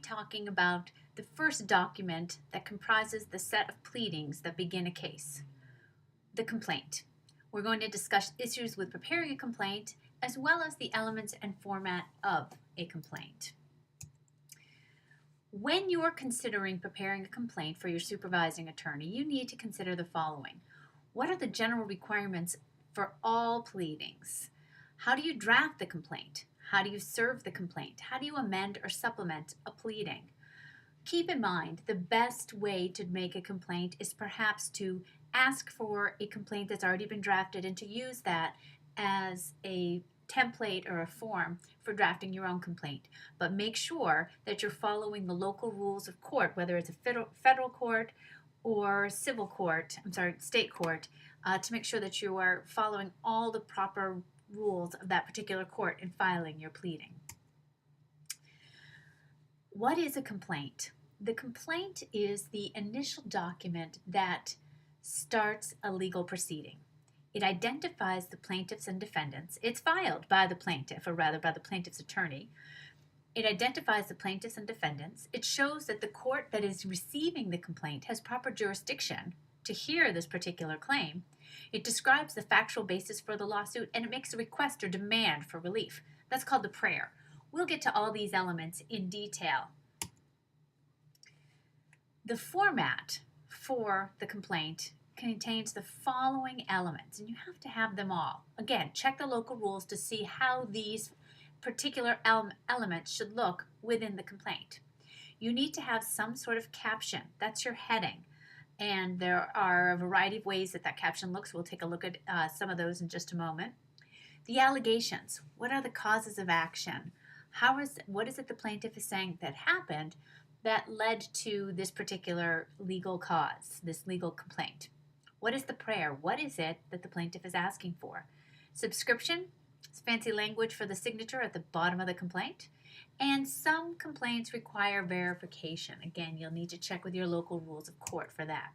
Talking about the first document that comprises the set of pleadings that begin a case, the complaint. We're going to discuss issues with preparing a complaint as well as the elements and format of a complaint. When you're considering preparing a complaint for your supervising attorney, you need to consider the following. What are the general requirements for all pleadings? How do you draft the complaint? How do you serve the complaint? How do you amend or supplement a pleading? Keep in mind, the best way to make a complaint is perhaps to ask for a complaint that's already been drafted and to use that as a template or a form for drafting your own complaint. But make sure that you're following the local rules of court, whether it's a federal court or state court, to make sure that you are following all the proper rules of that particular court in filing your pleading. What is a complaint? The complaint is the initial document that starts a legal proceeding. It identifies the plaintiffs and defendants. It's filed by the plaintiff, or rather by the plaintiff's attorney. It identifies the plaintiffs and defendants. It shows that the court that is receiving the complaint has proper jurisdiction to hear this particular claim. It describes the factual basis for the lawsuit, and it makes a request or demand for relief. That's called the prayer. We'll get to all these elements in detail. The format for the complaint contains the following elements, and you have to have them all. Again, check the local rules to see how these particular elements should look within the complaint. You need to have some sort of caption. That's your heading. And there are a variety of ways that caption looks. We'll take a look at some of those in just a moment. The allegations. What are the causes of action? What is it the plaintiff is saying that happened that led to this particular legal cause, this legal complaint? What is the prayer? What is it that the plaintiff is asking for? Subscription. It's fancy language for the signature at the bottom of the complaint. And some complaints require verification. Again, you'll need to check with your local rules of court for that.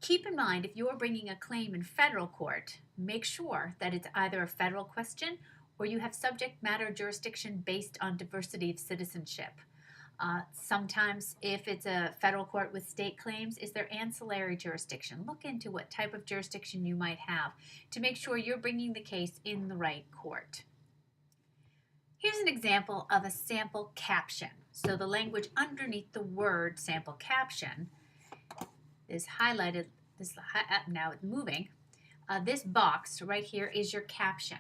Keep in mind, if you're bringing a claim in federal court, make sure that it's either a federal question or you have subject matter jurisdiction based on diversity of citizenship. Sometimes, if it's a federal court with state claims, is there ancillary jurisdiction? Look into what type of jurisdiction you might have to make sure you're bringing the case in the right court. Here's an example of a sample caption. So the language underneath the word sample caption is highlighted. Now it's moving. This box right here is your caption.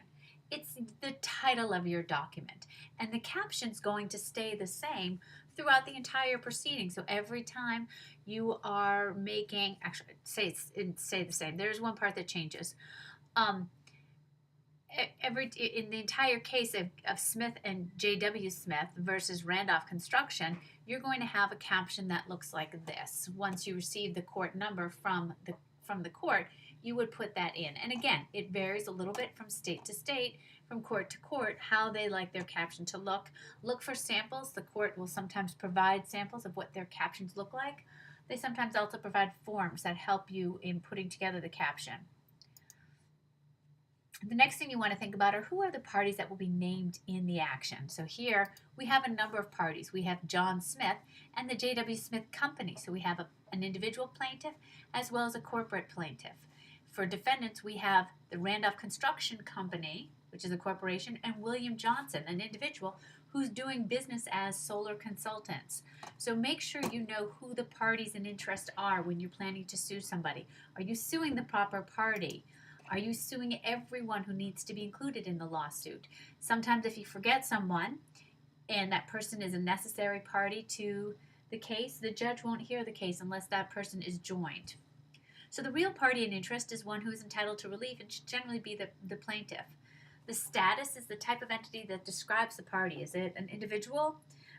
It's the title of your document. And the caption's going to stay the same throughout the entire proceeding. So every time you are making, actually, stay the same. There's one part that changes. In the entire case of Smith and J.W. Smith versus Randolph Construction, you're going to have a caption that looks like this. Once you receive the court number from the court, you would put that in. And again, it varies a little bit from state to state, from court to court, how they like their caption to look. Look for samples. The court will sometimes provide samples of what their captions look like. They sometimes also provide forms that help you in putting together the caption. The next thing you want to think about are who are the parties that will be named in the action. So here we have a number of parties. We have John Smith and the J.W. Smith Company. So we have an individual plaintiff as well as a corporate plaintiff. For defendants, we have the Randolph Construction Company, which is a corporation, and William Johnson, an individual who's doing business as Solar Consultants. So make sure you know who the parties in interest are when you're planning to sue somebody. Are you suing the proper party? Are you suing everyone who needs to be included in the lawsuit? Sometimes if you forget someone and that person is a necessary party to the case, the judge won't hear the case unless that person is joined. So the real party in interest is one who is entitled to relief and should generally be the plaintiff. The status is the type of entity that describes the party. Is it an individual,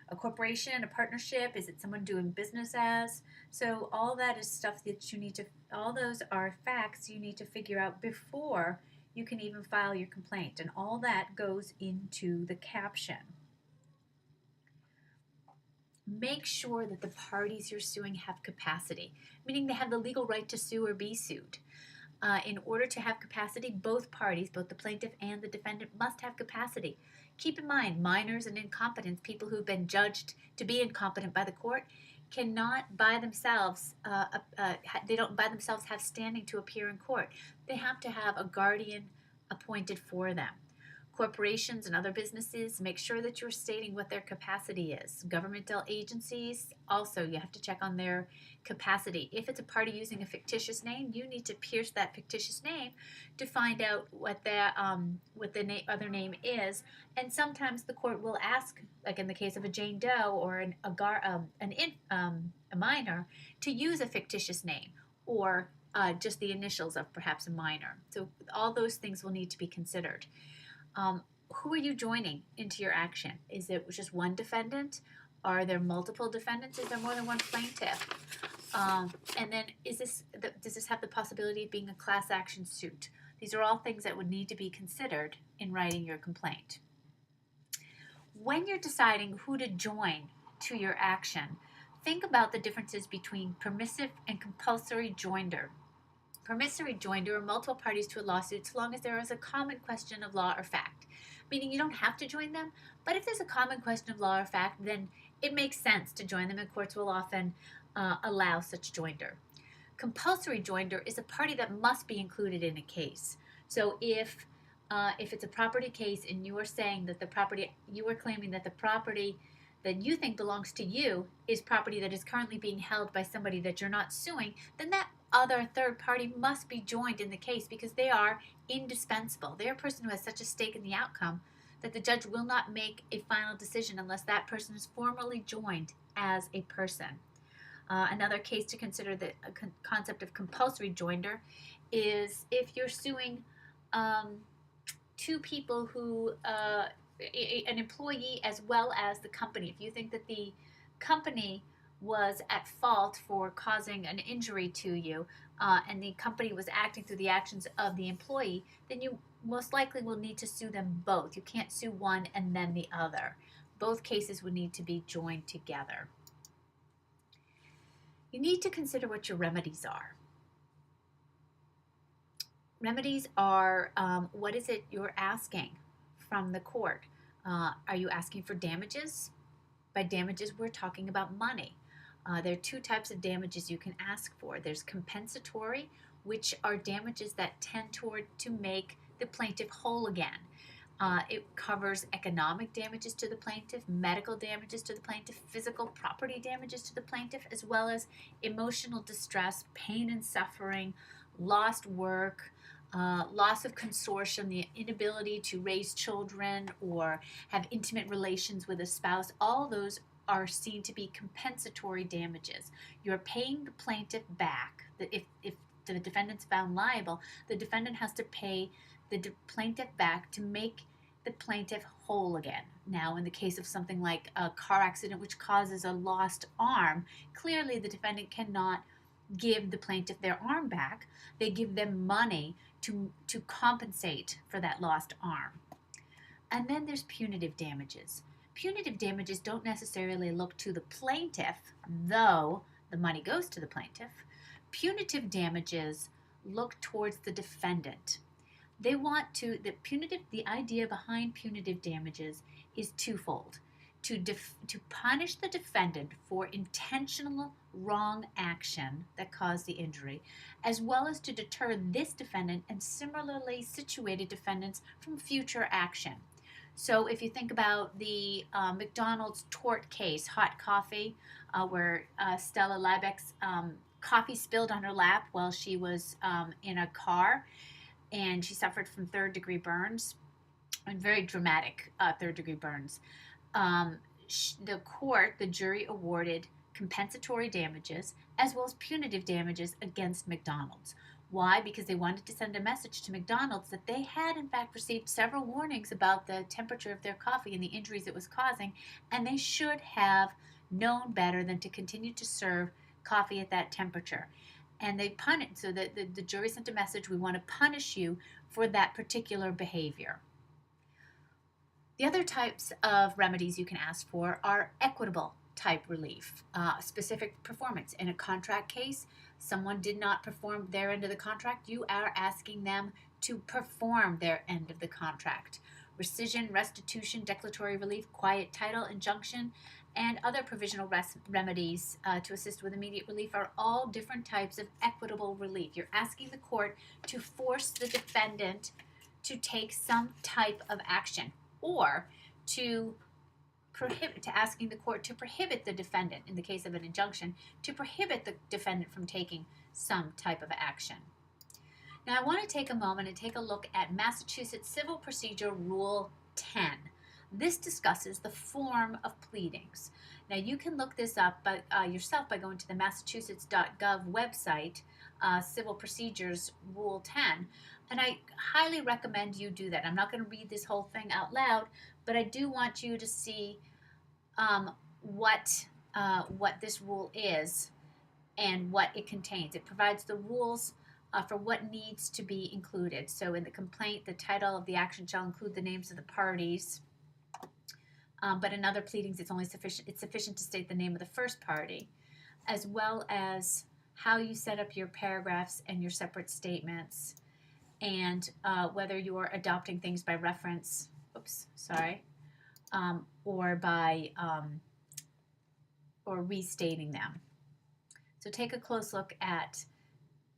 a corporation, a partnership? Is it someone doing business as? So all that is stuff that you need to, all those are facts you need to figure out before you can even file your complaint. And all that goes into the caption. Make sure that the parties you're suing have capacity, meaning they have the legal right to sue or be sued. In order to have capacity, both parties, both the plaintiff and the defendant, must have capacity. Keep in mind, minors and incompetents, people who've been judged to be incompetent by the court, cannot by themselves, they don't by themselves have standing to appear in court. They have to have a guardian appointed for them. Corporations and other businesses, make sure that you're stating what their capacity is. Governmental agencies, also, you have to check on their capacity. If it's a party using a fictitious name, you need to pierce that fictitious name to find out what the other name is. And sometimes the court will ask, like in the case of a Jane Doe or a minor, to use a fictitious name or just the initials of perhaps a minor. So all those things will need to be considered. Who are you joining into your action? Is it just one defendant? Are there multiple defendants? Is there more than one plaintiff? And then does this have the possibility of being a class action suit? These are all things that would need to be considered in writing your complaint. When you're deciding who to join to your action, think about the differences between permissive and compulsory joinder. Permissive joinder are multiple parties to a lawsuit so long as there is a common question of law or fact, meaning you don't have to join them, but if there's a common question of law or fact, then it makes sense to join them, and courts will often allow such joinder. Compulsory joinder is a party that must be included in a case. So if it's a property case and you are saying that you are claiming that the property that you think belongs to you is property that is currently being held by somebody that you're not suing, then that other third party must be joined in the case because they are indispensable. They are a person who has such a stake in the outcome that the judge will not make a final decision unless that person is formally joined as a person. Another case to consider, the concept of compulsory joinder, is if you're suing two people who, an employee as well as the company. If you think that the company was at fault for causing an injury to you, and the company was acting through the actions of the employee, then you most likely will need to sue them both. You can't sue one and then the other. Both cases would need to be joined together. You need to consider what your remedies are. Remedies are what is it you're asking from the court? Are you asking for damages? By damages, we're talking about money. There are two types of damages you can ask for. There's compensatory, which are damages that tend to make the plaintiff whole again. It covers economic damages to the plaintiff, medical damages to the plaintiff, physical property damages to the plaintiff, as well as emotional distress, pain and suffering, lost work, loss of consortium, the inability to raise children or have intimate relations with a spouse. All those are seen to be compensatory damages. You're paying the plaintiff back. If the defendant's found liable, the defendant has to pay the plaintiff back to make the plaintiff whole again. Now, in the case of something like a car accident which causes a lost arm, clearly the defendant cannot give the plaintiff their arm back. They give them money to compensate for that lost arm. And then there's punitive damages. Punitive damages don't necessarily look to the plaintiff, though the money goes to the plaintiff. Punitive damages look towards the defendant. They want to, the idea behind punitive damages is twofold. To punish the defendant for intentional wrong action that caused the injury, as well as to deter this defendant and similarly situated defendants from future action. So if you think about the McDonald's tort case, hot coffee, where Stella Liebeck's coffee spilled on her lap while she was in a car, and she suffered from third-degree burns, and very dramatic third-degree burns. The jury awarded compensatory damages as well as punitive damages against McDonald's. Why? Because they wanted to send a message to McDonald's that they had in fact received several warnings about the temperature of their coffee and the injuries it was causing, and they should have known better than to continue to serve coffee at that temperature. And they punished, so that the jury sent a message, we want to punish you for that particular behavior. The other types of remedies you can ask for are equitable type relief, specific performance. In a contract case, someone did not perform their end of the contract, you are asking them to perform their end of the contract. rescission, restitution, declaratory relief, quiet title, injunction, and other provisional remedies to assist with immediate relief are all different types of equitable relief. You're asking the court to force the defendant to take some type of action, or to asking the court to prohibit the defendant, in the case of an injunction, to prohibit the defendant from taking some type of action. Now I want to take a moment and take a look at Massachusetts Civil Procedure Rule 10. This discusses the form of pleadings. Now you can look this up yourself by going to the massachusetts.gov website, Civil Procedures Rule 10, and I highly recommend you do that. I'm not going to read this whole thing out loud, but I do want you to see what this rule is and what it contains. It provides the rules for what needs to be included. So in the complaint, the title of the action shall include the names of the parties. But in other pleadings, it's sufficient to state the name of the first party, as well as how you set up your paragraphs and your separate statements, and whether you are adopting things by reference, or by or restating them. So take a close look at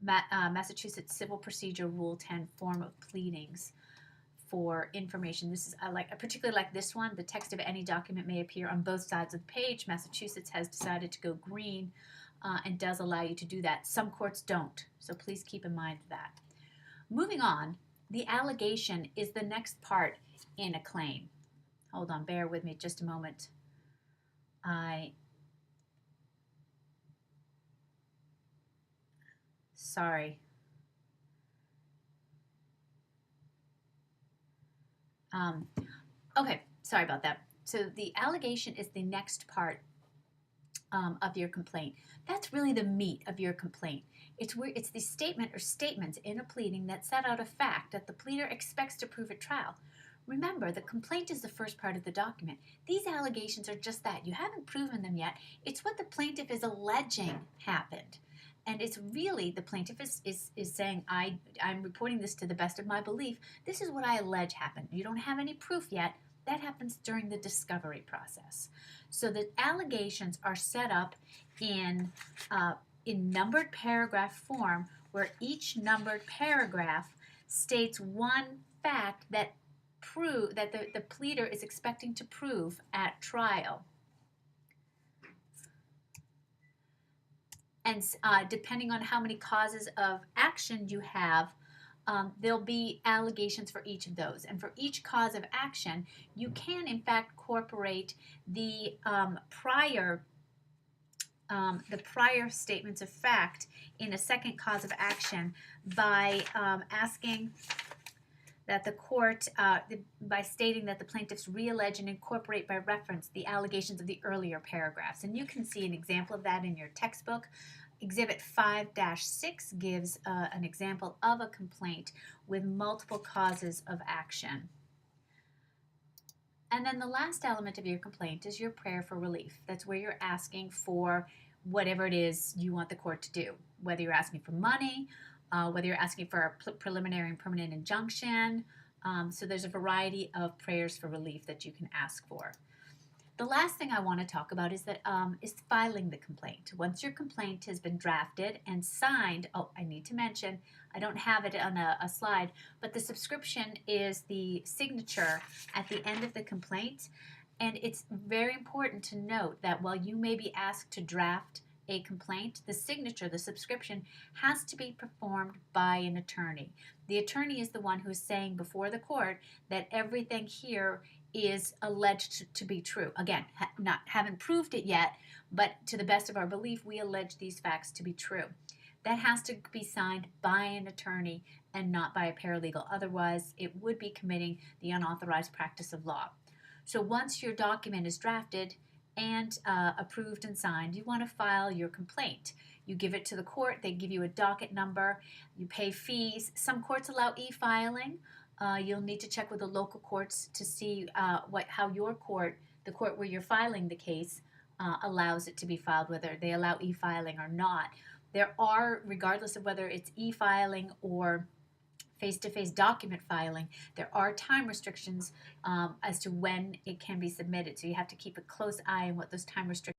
Massachusetts Civil Procedure Rule 10, Form of Pleadings, for information. This is I particularly like this one. The text of any document may appear on both sides of the page. Massachusetts has decided to go green and does allow you to do that. Some courts don't, so please keep in mind that. Moving on, the allegation is the next part in a claim. Hold on, bear with me just a moment. Sorry. Okay, sorry about that. So the allegation is the next part of your complaint. That's really the meat of your complaint. It's the statement or statements in a pleading that set out a fact that the pleader expects to prove at trial. Remember, the complaint is the first part of the document. These allegations are just that. You haven't proven them yet. It's what the plaintiff is alleging happened. And it's really, the plaintiff is saying, I'm reporting this to the best of my belief. This is what I allege happened. You don't have any proof yet. That happens during the discovery process. So the allegations are set up in numbered paragraph form, where each numbered paragraph states one fact that the pleader is expecting to prove at trial. And depending on how many causes of action you have, there'll be allegations for each of those. And for each cause of action, you can, in fact, incorporate the prior statements of fact in a second cause of action by asking that the court, by stating that the plaintiffs reallege and incorporate by reference the allegations of the earlier paragraphs. And you can see an example of that in your textbook. Exhibit 5-6 gives an example of a complaint with multiple causes of action. And then the last element of your complaint is your prayer for relief. That's where you're asking for whatever it is you want the court to do, whether you're asking for money, whether you're asking for a preliminary and permanent injunction. So there's a variety of prayers for relief that you can ask for. The last thing I want to talk about is filing the complaint. Once your complaint has been drafted and signed, I need to mention, I don't have it on a slide, but the subscription is the signature at the end of the complaint. And it's very important to note that while you may be asked to draft a complaint, the signature, the subscription, has to be performed by an attorney. The attorney is the one who is saying before the court that everything here is alleged to be true. Again, haven't proved it yet, but to the best of our belief, we allege these facts to be true. That has to be signed by an attorney and not by a paralegal. Otherwise, it would be committing the unauthorized practice of law. So once your document is drafted and approved and signed, you want to file your complaint. You give it to the court. They give you a docket number. You pay fees. Some courts allow e-filing. You'll need to check with the local courts to see how your court, the court where you're filing the case, allows it to be filed, whether they allow e-filing or not. There are, regardless of whether it's e-filing or face-to-face document filing, there are time restrictions as to when it can be submitted. So you have to keep a close eye on what those time restrictions